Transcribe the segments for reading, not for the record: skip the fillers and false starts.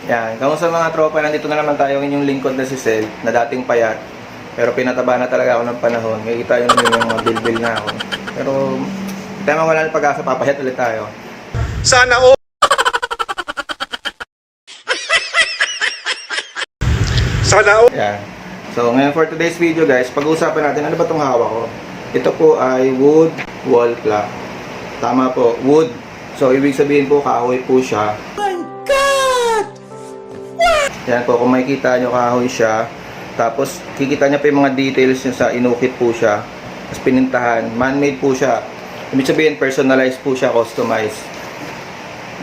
Yan, kamusta mga tropa, nandito na naman tayo inyong lingkod na si Sel, na dating payat. Pero pinataba na talaga ako ng panahon. May kita yun yung mga bilbil na ako. Pero, tema wala ng pag-asa, papayat ulit tayo. Sana all. Sana all. Yan. So, ngayon for today's video guys, pag-uusapan natin, ano ba itong hawak ko? Ito po ay wood wall clock. Tama po, wood. So, ibig sabihin po, kahoy po siya. Yan po, kung makikita nyo, kahoy siya. Tapos, kikita nyo pa yung mga details nyo sa inukit po siya. Tapos, pinintahan. Man-made po siya. Ibig sabihin, personalized po siya, customized.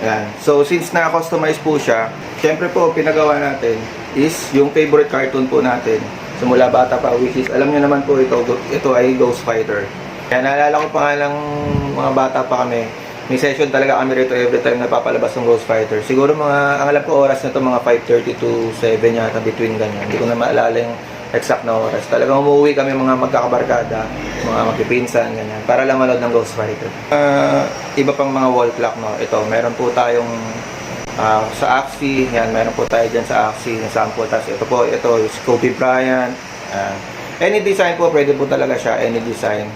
Yan. So, since na-customize po siya, syempre po, pinagawa natin is yung favorite cartoon po natin. So, mula bata pa, which is, alam nyo naman po ito ay Ghost Fighter. Kaya naalala ko pa nga lang mga bata pa kami. May session talaga kami rito every time na papalabas ng Ghost Fighter. Siguro mga, ang alam ko oras na to mga 5:30 to 7 yata, between ganyan. Hindi ko na maalala yung exact na oras. Talagang umuwi kami mga magkakabarkada, mga magpipinsan, ganyan, para lang manood ng Ghost Fighter. Iba pang mga wall clock, no? Ito, meron po tayong sa Axie, yan, meron po tayo dyan sa Axie, yung sample. Tapos ito po, ito is Kobe Bryant. Any design po, pwede po talaga siya, any design.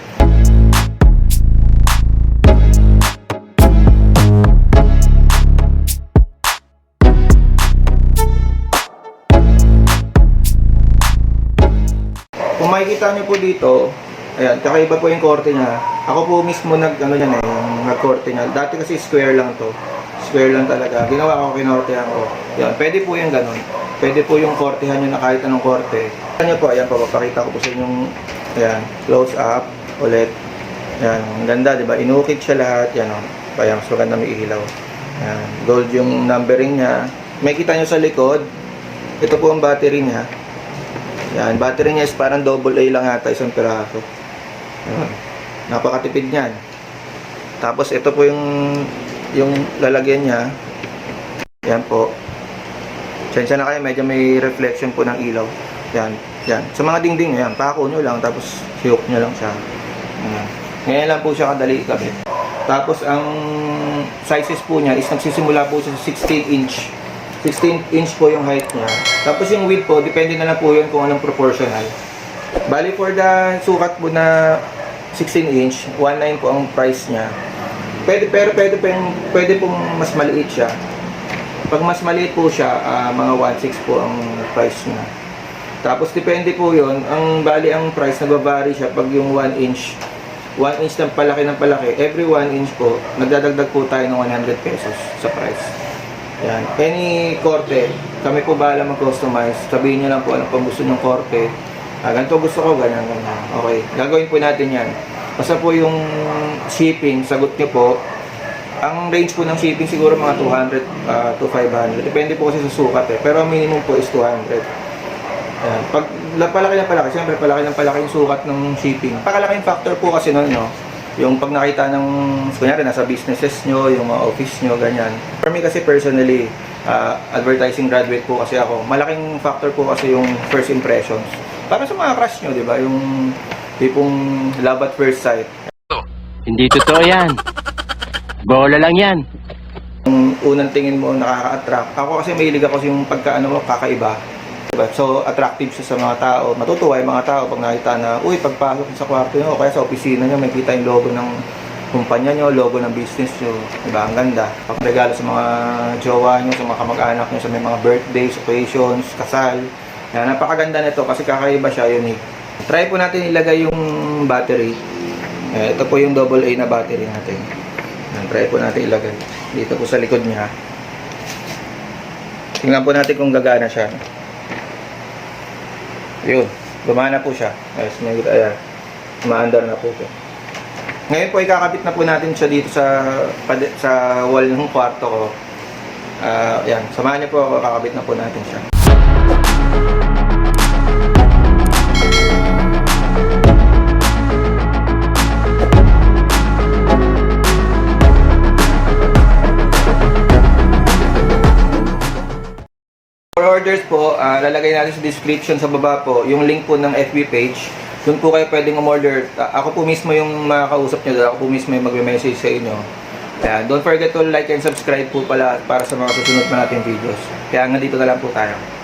Kung makikita nyo po dito, ayan, kakaiba po yung korte niya. Ako po mismo nag-korte niya. Dati kasi square lang to. Square lang talaga. Ginawa ko, kinortehan ko. Ayan, pwede po yung ganun. Pwede po yung kortehan nyo na kahit anong korte. Ayan po, ayan po, papakita ko po sa inyong, ayan, close up, ulit. Ayan, ang ganda, diba? Inukit siya lahat. Ayan, o. Ayan, mas maganda may ilaw. Ayan, gold yung numbering niya. May kita nyo sa likod. Ito po ang battery niya. Yan, battery niya is parang double A lang ata, isang piraso. Yan. Napakatipid niyan. Tapos ito po yung lalagyan niya. Yan po. Sensya na kayo, medyo may reflection po ng ilaw. Yan, yan. Sa mga dingding, yan, pako nyo lang, tapos hiyok nyo lang siya. Yan. Ngayon lang po siya kadali ikabit. Tapos ang sizes po niya is nagsisimula po siya sa 16 inch. 16 inch po yung height niya. Tapos yung width po, depende na lang po yun kung anong proportional. Bali for the sukat po na 16 inch, 1.9 po ang price niya. Pwede pong mas maliit siya. Pag mas maliit po siya, mga 1.6 po ang price niya. Tapos depende po yun, bali ang price nagbabari siya pag yung 1 inch. 1 inch ng palaki, every 1 inch po, nagdadagdag po tayo ng 100 pesos sa price. Yan. Any korte, kami po bahala mag-customize. Sabihin nyo lang po anong pang gusto ng korte. Ganito gusto ko, ganyan. Okay, gagawin po natin yan. Basta po yung shipping, sagot nyo po. Ang range po ng shipping siguro mga 200 to 500. Depende po kasi sa sukat eh. Pero minimum po is 200. Yan. Pag palaki ng palaki, siyempre palaki ng palaki yung sukat ng shipping. Pakalaking factor po kasi nun, no? Yung pag nakita ng, kunyari, nasa businesses nyo, yung mga office nyo, ganyan. For me kasi personally, advertising graduate po kasi ako. Malaking factor po kasi yung first impressions. Para sa mga crush nyo, di ba? Yung tipong love at first sight. Hindi totoo yan. Bola lang yan. Yung unang tingin mo nakaka-attract. Ako kasi mahilig ako yung pagka-ano, kakaiba. Diba? So, attractive siya sa mga tao. Matutuwa yung mga tao pag nakita na, uy, pagpasok sa kwarto nyo, o kaya sa opisina nyo, may kita yung logo ng kumpanya nyo, logo ng business nyo. Diba? Ang ganda. Pagregalo sa mga jowa nyo, sa mga kamag-anak nyo, sa may mga birthdays, occasions, kasal. Yan, napakaganda nito kasi kakaiba siya, unique. Try po natin ilagay yung battery. Ito po yung AA na battery natin. Yan, try po natin ilagay. Dito po sa likod niya. Tingnan po natin kung gagana siya. Yun, gumana po siya. Ayos, may ayan. Umaandar na po siya. Ngayon po, ikakabit na po natin siya dito sa wall ng kwarto ko. Ayan, samahan niyo po ako, kakabit na po natin siya. For orders po, lalagay natin sa description sa baba po yung link po ng FB page. Doon po kayo pwedeng umorder. Ako po mismo yung makakausap nyo doon. Ako po mismo yung magme-message sa inyo. Ayan, don't forget to like and subscribe po pala para sa mga susunod pa nating videos. Kaya nga dito na lang po tayo.